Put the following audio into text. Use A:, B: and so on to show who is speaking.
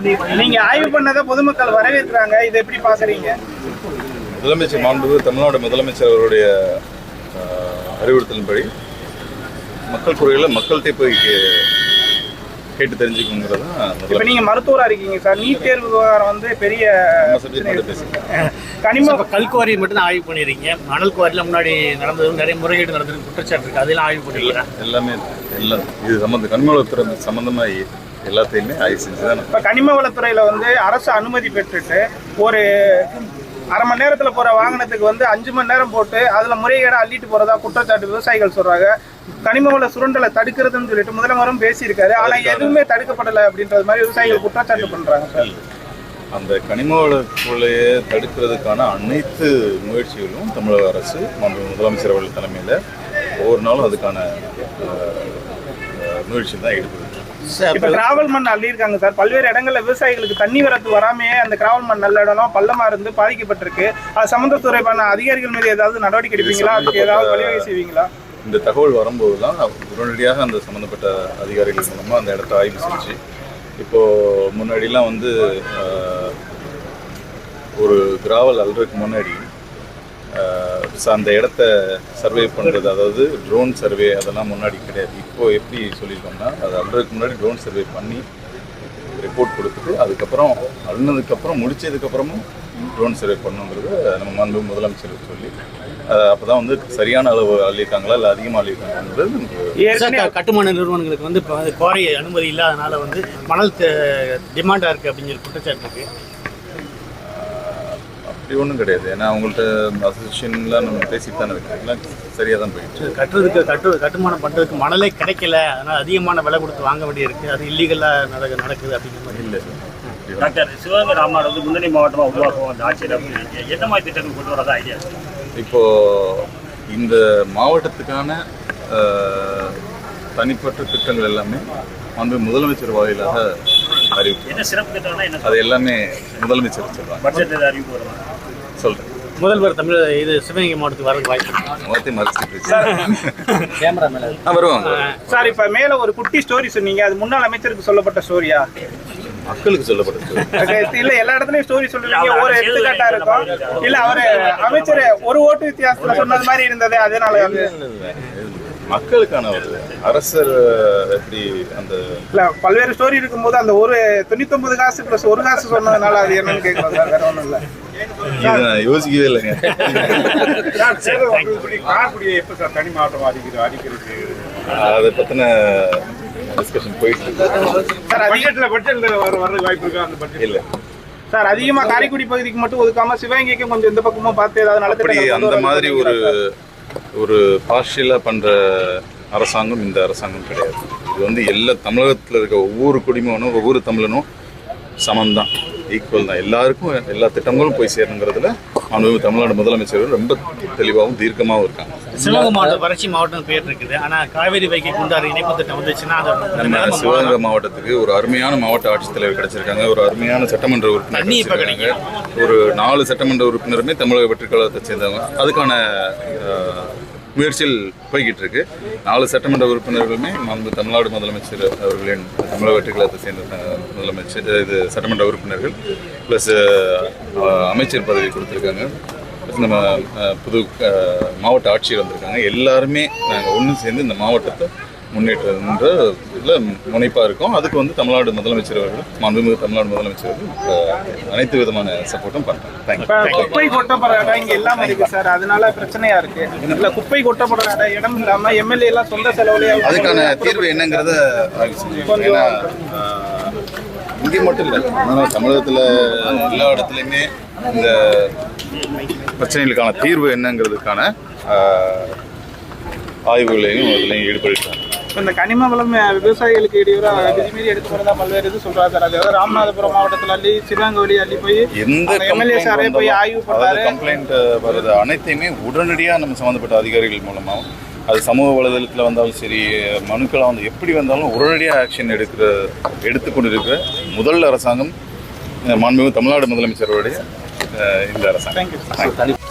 A: நீங்க ஆய்வு பண்ணதை பொதுமக்கள் வரவேற்கிறாங்க, இதை எப்படி பாக்குறீங்க?
B: முதலமைச்சர் மாண்புமிகு தமிழ்நாடு முதலமைச்சர் அவருடைய அறிவுறுத்தலின்படி மக்கள் குறைகளை மக்கள்கிட்ட போய் கேட்டு தெரிஞ்சுக்கணுங்கிறது.
A: இப்போ நீங்க மருத்துவராக இருக்கீங்க சார், நீட் தேர்வு விவகாரம் வந்து பெரிய
C: கனிம கல்குவாரி மட்டும் தான் ஆய்வு பண்ணிருக்கீங்க. மணல் குவாரியில் முன்னாடி நடந்தது நிறைய முறைகேடு நடந்தது குற்றச்சாட்டு இருக்கு, அதெல்லாம் ஆய்வு பண்ணிருக்கீங்க.
B: எல்லாமே எல்லாம் இது கனிம வளத்துறை சம்பந்தமாக எல்லாத்தையுமே ஆய்வு செஞ்சு தான்.
A: இப்போ கனிம வளத்துறையில் வந்து அரசு அனுமதி பெற்றுட்டு ஒரு அரை மணி நேரத்தில் போகிற வாகனத்துக்கு வந்து 5 மணி நேரம் போட்டு அதில் முறைகேடாக அள்ளிட்டு போகிறதா குற்றச்சாட்டு விவசாயிகள் சொல்கிறாங்க. கனிம வள சுரண்டலை தடுக்கிறதுன்னு சொல்லிட்டு முதலமைச்சரும் பேசியிருக்காரு, ஆனால் எதுவுமே தடுக்கப்படலை அப்படின்றது மாதிரி விவசாயிகள் குற்றச்சாட்டு பண்ணுறாங்க சார்.
B: அந்த கனிம வள கொள்ளையை தடுக்கிறதுக்கான அனைத்து முயற்சிகளும் தமிழக அரசு முதலமைச்சர் அவர்கள் தலைமையில் ஒவ்வொரு நாளும் அதுக்கான முயற்சி தான் எடுக்குது.
A: இப்போ கிராவல் மண் அள்ளியிருக்காங்க சார், பல்வேறு இடங்கள்ல விவசாயிகளுக்கு தண்ணி வரத்து வராமையே அந்த கிராவல் மண் நல்ல இடம் பள்ளமா இருந்து பாதிக்கப்பட்டிருக்கு. அது சம்பந்தத்துறைக்கான அதிகாரிகள் மீது ஏதாவது நடவடிக்கை எடுப்பீங்களா, அதுக்கு ஏதாவது வழிவகை செய்வீங்களா?
B: இந்த தகவல் வரும்போது தான் உடனடியாக அந்த சம்மந்தப்பட்ட அதிகாரிகள் மூலமாக அந்த இடத்த ஆய்வு செஞ்சு, இப்போது முன்னாடிலாம் வந்து ஒரு கிராவல் அல்றதுக்கு முன்னாடி அந்த இடத்த சர்வே பண்ணுறது, அதாவது ட்ரோன் சர்வே அதெல்லாம் முன்னாடி கிடையாது. இப்போது எப்படி சொல்லியிருக்கோம்னா, அது அல்றதுக்கு முன்னாடி ட்ரோன் சர்வே பண்ணி ரிப்போர்ட் கொடுத்துட்டு அதுக்கப்புறம் அழுனதுக்கப்புறம் முடிச்சதுக்கப்புறமும் ட்ரோன் சர்வே பண்ணுங்கிறது நம்ம மாண்புமிகு முதலமைச்சர் சொல்லி அப்போ தான் வந்து சரியான அளவு அள்ளியிருக்காங்களா இல்லை அதிகமாக அள்ளியிருக்காங்கிறது.
C: கட்டுமான நிறுவனங்களுக்கு வந்து குவாரி அனுமதி இல்லாதனால வந்து மணல் டிமாண்டாக இருக்குது அப்படிங்கிற குற்றச்சாட்டு இருக்குது.
B: அப்படி ஒன்றும் கிடையாது, ஏன்னா அவங்கள்ட்ட அசோசியேஷன்லாம் நம்ம பேசிட்டு தானே இருக்கு, எல்லாம் சரியாக தான் போயிடுச்சு.
C: கட்டுமானம் பண்ணுறதுக்கு மணலே கிடைக்கல, அதனால் அதிகமான விலை கொடுத்து வாங்க வேண்டியிருக்கு, அது இல்லீகலாக நடக்குது அப்படிங்கிற மாதிரி.
B: இல்லை
D: டாக்டர், சிவகங்கை ராமநாடு வந்து முன்னணி மாவட்டமாக உருவாக்கும் அந்த ஆட்சியில் அப்படின்னு எந்த மாதிரி திட்டங்கள் கொண்டு வரதா ஐடியா?
B: இப்போது இந்த மாவட்டத்துக்கான தனிப்பட்ட திட்டங்கள் எல்லாமே வந்து முதலமைச்சர் வாயிலாக அறிவிப்பு.
D: என்ன சிறப்பு திட்டம்னா என்ன?
B: அது எல்லாமே முதலமைச்சர் சொல்லுவாங்க.
D: பட்ஜெட் அறிவிப்பு வருவாங்க
B: சொல்கிறேன்.
C: முதல்வர் இது சிவகங்கை மாவட்டத்துக்கு வரது வாய்ப்பு
B: வருவாங்க
A: சார். இப்ப மேல ஒரு குட்டி ஸ்டோரி சொன்னீங்க, அது முன்னாள் அமைச்சருக்கு சொல்லப்பட்ட ஸ்டோரியா?
B: மக்களுக்கு சொல்லப்பட்டது
A: இல்ல, எல்லா இடத்துலயும் ஸ்டோரி சொல்லுவீங்க, ஒரு எடுத்துக்காட்டா இருக்கும். இல்ல அவரு அமைச்சர் ஒரு ஓட்டு வித்தியாசத்துல சொன்னது மாதிரி இருந்தது, அதனால
B: மக்களுக்கான ஒரு அரசர் எப்படி அந்த
A: இல்ல பல்வேறு ஸ்டோரி இருக்கும்போது அந்த ஒரு 99 காசு பிளஸ் 1 காசு சொன்னதுனால அது என்னன்னு கேட்கலாம் சார், வேற ஒன்றும் இல்லை.
B: நான் யோசிக்கவே இல்லைங்க.
D: தனி மாவட்டம் அடிக்கிறது
B: அதை பத்தின டிஸ்கஷன் போயிட்டு
D: வாய்ப்பு இருக்கா? அந்த பட்ஜெட்
B: இல்லை
A: சார், அதிகமா காரைக்குடி பகுதிக்கு மட்டும் ஒதுக்காம சிவகங்கைக்கும் கொஞ்சம் இந்த பக்கமும் பார்த்து ஏதாவது
B: அப்படி அந்த மாதிரி ஒரு பார்ஷியலாக பண்ணுற அரசாங்கம் இந்த அரசாங்கம் கிடையாது. இது வந்து எல்லா தமிழகத்தில் இருக்க ஒவ்வொரு குடிமகனும் ஒவ்வொரு தமிழனும் சமந்தான், ஈக்குவல் தான். எல்லாருக்கும் எல்லா திட்டங்களும் போய் சேரணுங்கிறதுல தமிழ்நாடு முதலமைச்சர் ரொம்ப தெளிவாகவும் தீர்க்கமாகவும் இருக்காங்க.
C: சிவகங்கை மாவட்டம் வறட்சி மாவட்டம் பேர் இருக்குது, ஆனால் காவேரி வைகை குண்டாறு இணைப்பு திட்டம் வந்துச்சுன்னா
B: நம்ம சிவகங்கை மாவட்டத்துக்கு ஒரு அருமையான மாவட்ட ஆட்சித்தலைவர் கிடைச்சிருக்காங்க, ஒரு அருமையான சட்டமன்ற உறுப்பினர் கிடைச்சிருக்காங்க, ஒரு 4 சட்டமன்ற உறுப்பினருமே தமிழக வெற்றி கழகத்தை சேர்ந்தவங்க. அதுக்கான முயற்சியில் போய்கிட்டு இருக்கு. 4 சட்டமன்ற உறுப்பினர்களுமே தமிழ்நாடு முதலமைச்சர் அவர்களின் தமிழக வெற்றி கழகத்தை சேர்ந்த முதலமைச்சர் இது சட்டமன்ற உறுப்பினர்கள் ப்ளஸ் அமைச்சர் பதவி கொடுத்துருக்காங்க. நம்ம புது மாவட்ட ஆட்சியர் வந்திருக்காங்க. எல்லாருமே நாங்கள் ஒன்று சேர்ந்து இந்த மாவட்டத்தை முன்னேற்றன்ற இதில் முனைப்பாக இருக்கும். அதுக்கு வந்து தமிழ்நாடு முதலமைச்சர் அவர்கள் மாண்புமிகு தமிழ்நாடு முதலமைச்சர் அவர்கள் அனைத்து விதமான சப்போர்ட்டும் பண்ணுறாங்க. தேங்க்யூ.
A: குப்பை கொட்டப்படுற இடம் இங்கே எல்லாம் இருக்கு சார், அதனால பிரச்சனையா இருக்கு. இல்லை குப்பை கொட்டப்படுற இடம் இல்லாமல் எம்எல்ஏ எல்லாம் சொந்த செலவுலேயே
B: அதுக்கான தீர்வு என்னங்கிறத இங்கே மட்டும் இல்லை, ஆனால் தமிழகத்தில் எல்லா இடத்துலையுமே இந்த பிரச்சனைகளுக்கான தீர்வு என்னங்கிறதுக்கான ஆய்வுகளையும் அதுலையும் ஈடுபடுறாங்க.
A: இந்த கனிம வளம் விவசாயிகளுக்கு இடையூறாக விதிமீறி எடுத்து வரதா பல்வேறு இது சொல்றாரு சார். அதாவது ராமநாதபுரம் மாவட்டத்தில் அள்ளி சிவகங்கை வழி அள்ளி போய்
B: எந்த
A: எம்எல்ஏ சாரே போய் ஆய்வு பண்ணாரு.
B: கம்ப்ளைண்ட் வருது அனைத்தையுமே உடனடியாக நம்ம சம்மந்தப்பட்ட அதிகாரிகள் மூலமாகவும், அது சமூக வலைதளத்தில் வந்தாலும் சரி, மனுக்களாக வந்து எப்படி வந்தாலும் உடனடியாக ஆக்ஷன் எடுத்துக்கொண்டிருக்கிற முதல் அரசாங்கம் மாண்புமிகு தமிழ்நாடு முதலமைச்சருடைய இந்த அரசாங்கம்.
A: தேங்க்யூ.